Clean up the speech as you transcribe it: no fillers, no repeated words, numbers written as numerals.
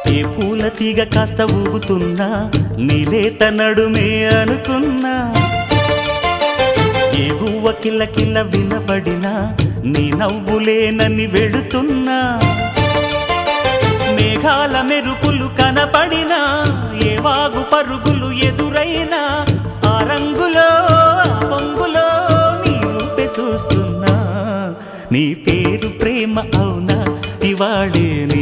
ఏ పూల తీగ కాస్త ఊగుతున్నా నీలేత నడుమే అనుకున్నా ఏ గువ్వ కిల్ల కిల్ల వినబడినా నీ నవ్వులేనని వెళుతున్నా మేఘాల మెరుపులు కనపడినా ఏ వాగు పరుగులు ఎదురైనా ఆ రంగులో ఆ పొంగులో నీ రూపే చూస్తున్నా నీ పేరు ప్రేమ అవునా ఇవాళే నీ